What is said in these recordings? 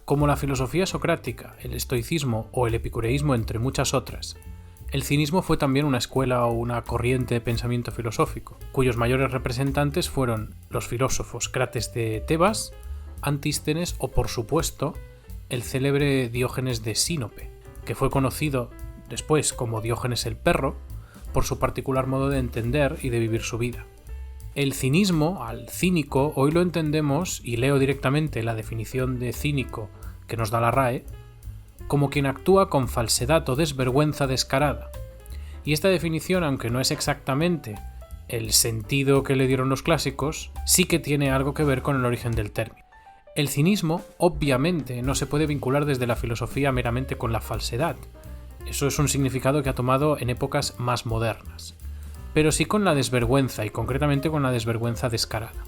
Como la filosofía socrática, el estoicismo o el epicureísmo, entre muchas otras, el cinismo fue también una escuela o una corriente de pensamiento filosófico, cuyos mayores representantes fueron los filósofos Crates de Tebas, Antístenes o, por supuesto, el célebre Diógenes de Sinope, que fue conocido después como Diógenes el Perro por su particular modo de entender y de vivir su vida. El cinismo, al cínico, hoy lo entendemos, y leo directamente la definición de cínico que nos da la RAE, como quien actúa con falsedad o desvergüenza descarada. Y esta definición, aunque no es exactamente el sentido que le dieron los clásicos, sí que tiene algo que ver con el origen del término. El cinismo, obviamente, no se puede vincular desde la filosofía meramente con la falsedad. Eso es un significado que ha tomado en épocas más modernas. Pero sí con la desvergüenza, y concretamente con la desvergüenza descarada.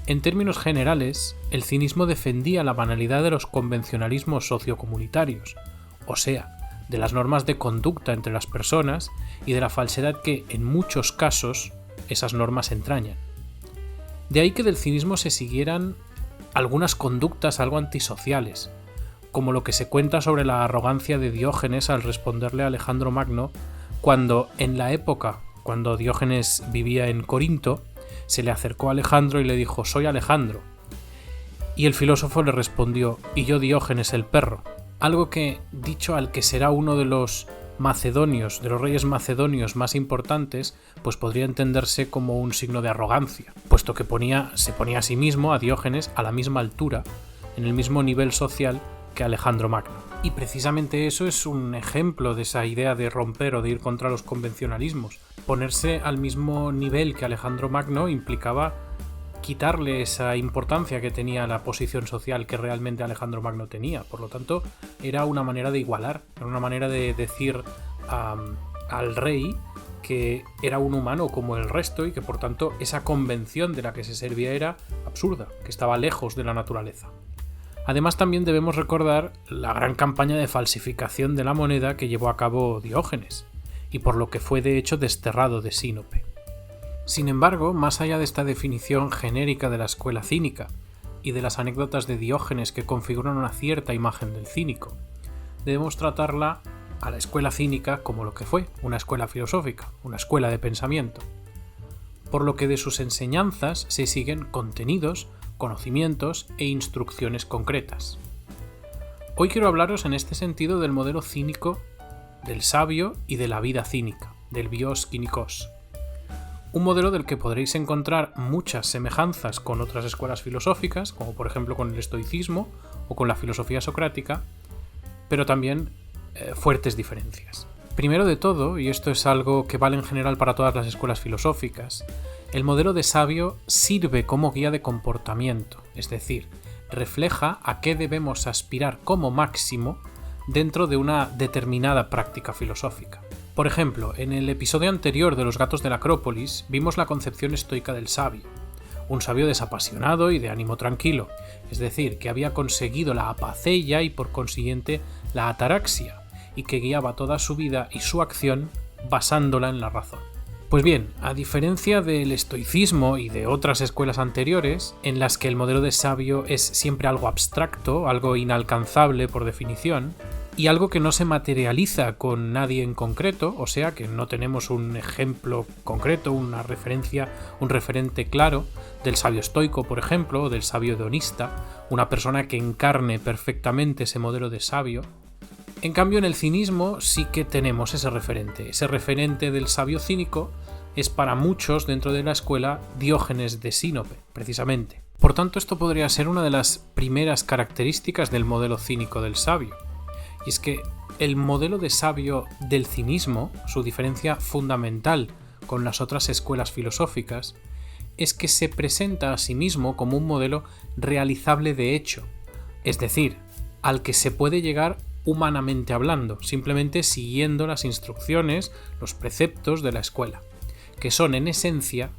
En términos generales, el cinismo defendía la banalidad de los convencionalismos sociocomunitarios, o sea, de las normas de conducta entre las personas y de la falsedad que, en muchos casos, esas normas entrañan. De ahí que del cinismo se siguieran algunas conductas algo antisociales, como lo que se cuenta sobre la arrogancia de Diógenes al responderle a Alejandro Magno cuando, en la época cuando Diógenes vivía en Corinto, se le acercó a Alejandro y le dijo: «Soy Alejandro». Y el filósofo le respondió: «Y yo Diógenes el Perro». Algo que, dicho al que será uno de los macedonios, de los reyes macedonios más importantes, pues podría entenderse como un signo de arrogancia, puesto que se ponía a sí mismo, a Diógenes, a la misma altura, en el mismo nivel social que Alejandro Magno. Y precisamente eso es un ejemplo de esa idea de romper o de ir contra los convencionalismos. Ponerse al mismo nivel que Alejandro Magno implicaba quitarle esa importancia que tenía la posición social que realmente Alejandro Magno tenía. Por lo tanto, era una manera de igualar, era una manera de decir al rey que era un humano como el resto y que por tanto esa convención de la que se servía era absurda, que estaba lejos de la naturaleza. Además, también debemos recordar la gran campaña de falsificación de la moneda que llevó a cabo Diógenes, y por lo que fue de hecho desterrado de Sinope. Sin embargo, más allá de esta definición genérica de la escuela cínica y de las anécdotas de Diógenes que configuran una cierta imagen del cínico, debemos tratarla a la escuela cínica como lo que fue, una escuela filosófica, una escuela de pensamiento, por lo que de sus enseñanzas se siguen contenidos, conocimientos e instrucciones concretas. Hoy quiero hablaros en este sentido del modelo cínico, del sabio y de la vida cínica, del bios cínicos. Un modelo del que podréis encontrar muchas semejanzas con otras escuelas filosóficas, como por ejemplo con el estoicismo o con la filosofía socrática, pero también fuertes diferencias. Primero de todo, y esto es algo que vale en general para todas las escuelas filosóficas, el modelo de sabio sirve como guía de comportamiento, es decir, refleja a qué debemos aspirar como máximo dentro de una determinada práctica filosófica. Por ejemplo, en el episodio anterior de Los gatos de la Acrópolis vimos la concepción estoica del sabio, un sabio desapasionado y de ánimo tranquilo, es decir, que había conseguido la apaceia y por consiguiente la ataraxia, y que guiaba toda su vida y su acción basándola en la razón. Pues bien, a diferencia del estoicismo y de otras escuelas anteriores, en las que el modelo de sabio es siempre algo abstracto, algo inalcanzable por definición, y algo que no se materializa con nadie en concreto, o sea que no tenemos un ejemplo concreto, una referencia, un referente claro del sabio estoico, por ejemplo, o del sabio hedonista, una persona que encarne perfectamente ese modelo de sabio. En cambio, en el cinismo sí que tenemos ese referente. Ese referente del sabio cínico es para muchos dentro de la escuela Diógenes de Sinope, precisamente. Por tanto, esto podría ser una de las primeras características del modelo cínico del sabio. Y es que el modelo de sabio del cinismo, su diferencia fundamental con las otras escuelas filosóficas, es que se presenta a sí mismo como un modelo realizable de hecho, es decir, al que se puede llegar humanamente hablando, simplemente siguiendo las instrucciones, los preceptos de la escuela, que son en esencia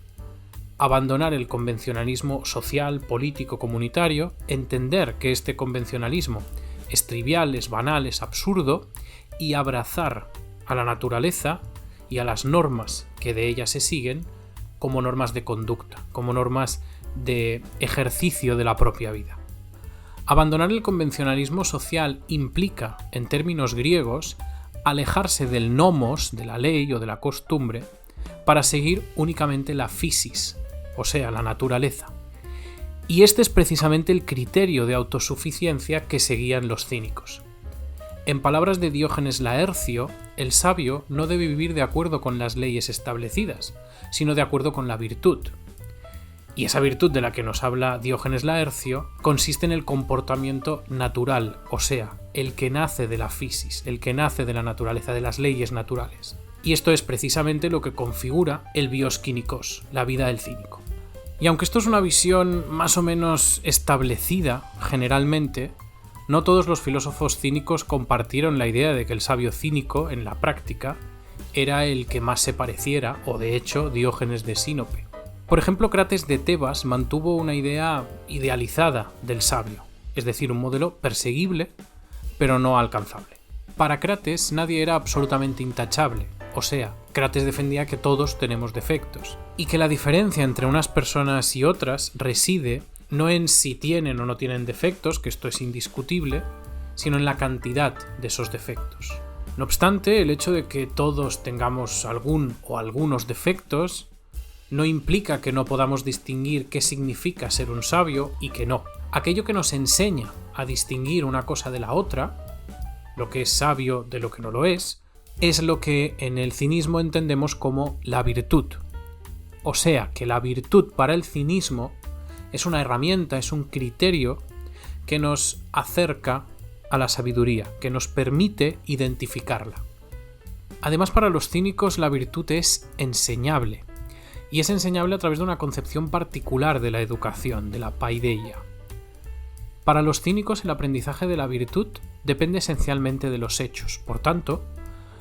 abandonar el convencionalismo social, político, comunitario, entender que este convencionalismo es trivial, es banal, es absurdo, y abrazar a la naturaleza y a las normas que de ella se siguen como normas de conducta, como normas de ejercicio de la propia vida. Abandonar el convencionalismo social implica, en términos griegos, alejarse del nomos, de la ley o de la costumbre, para seguir únicamente la physis, o sea, la naturaleza. Y este es precisamente el criterio de autosuficiencia que seguían los cínicos. En palabras de Diógenes Laercio, el sabio no debe vivir de acuerdo con las leyes establecidas, sino de acuerdo con la virtud. Y esa virtud de la que nos habla Diógenes Laercio consiste en el comportamiento natural, o sea, el que nace de la physis, el que nace de la naturaleza, de las leyes naturales. Y esto es precisamente lo que configura el bios cínicos, la vida del cínico. Y aunque esto es una visión más o menos establecida generalmente, no todos los filósofos cínicos compartieron la idea de que el sabio cínico, en la práctica, era el que más se pareciera, o de hecho, Diógenes de Sinope. Por ejemplo, Crates de Tebas mantuvo una idea idealizada del sabio, es decir, un modelo perseguible, pero no alcanzable. Para Crates nadie era absolutamente intachable, o sea, Crates defendía que todos tenemos defectos, y que la diferencia entre unas personas y otras reside no en si tienen o no tienen defectos, que esto es indiscutible, sino en la cantidad de esos defectos. No obstante, el hecho de que todos tengamos algún o algunos defectos no implica que no podamos distinguir qué significa ser un sabio y qué no. Aquello que nos enseña a distinguir una cosa de la otra, lo que es sabio de lo que no lo es lo que en el cinismo entendemos como la virtud. O sea, que la virtud para el cinismo es una herramienta, es un criterio que nos acerca a la sabiduría, que nos permite identificarla. Además, para los cínicos la virtud es enseñable, y es enseñable a través de una concepción particular de la educación, de la paideia. Para los cínicos el aprendizaje de la virtud depende esencialmente de los hechos. Por tanto,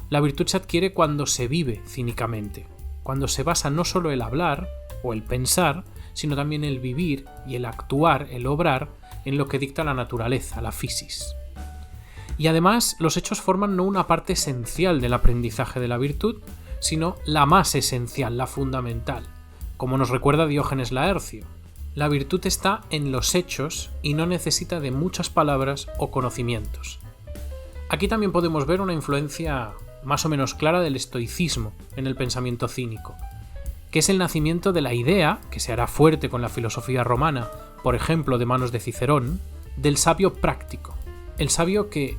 la virtud se adquiere cuando se vive cínicamente, cuando se basa no solo el hablar o el pensar, sino también el vivir y el actuar, el obrar, en lo que dicta la naturaleza, la physis. Y además, los hechos forman no una parte esencial del aprendizaje de la virtud, sino la más esencial, la fundamental, como nos recuerda Diógenes Laercio. La virtud está en los hechos y no necesita de muchas palabras o conocimientos. Aquí también podemos ver una influencia más o menos clara del estoicismo en el pensamiento cínico, que es el nacimiento de la idea, que se hará fuerte con la filosofía romana, por ejemplo de manos de Cicerón, del sabio práctico. El sabio que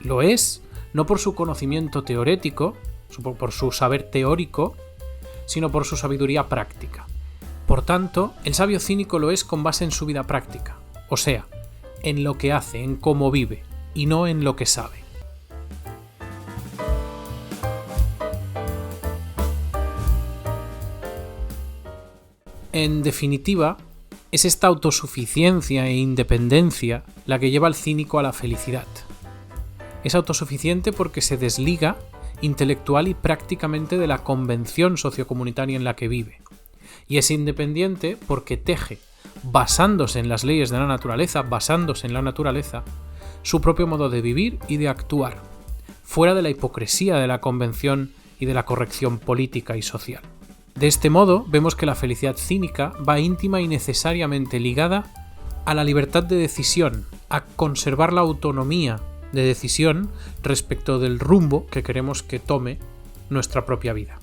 lo es no por su conocimiento teorético, por su saber teórico, sino por su sabiduría práctica. Por tanto, el sabio cínico lo es con base en su vida práctica, o sea, en lo que hace, en cómo vive, y no en lo que sabe. En definitiva, es esta autosuficiencia e independencia la que lleva al cínico a la felicidad. Es autosuficiente porque se desliga intelectual y prácticamente de la convención sociocomunitaria en la que vive. Y es independiente porque teje, basándose en las leyes de la naturaleza, su propio modo de vivir y de actuar, fuera de la hipocresía de la convención y de la corrección política y social. De este modo, vemos que la felicidad cínica va íntima y necesariamente ligada a la libertad de decisión, a conservar la autonomía de decisión respecto del rumbo que queremos que tome nuestra propia vida.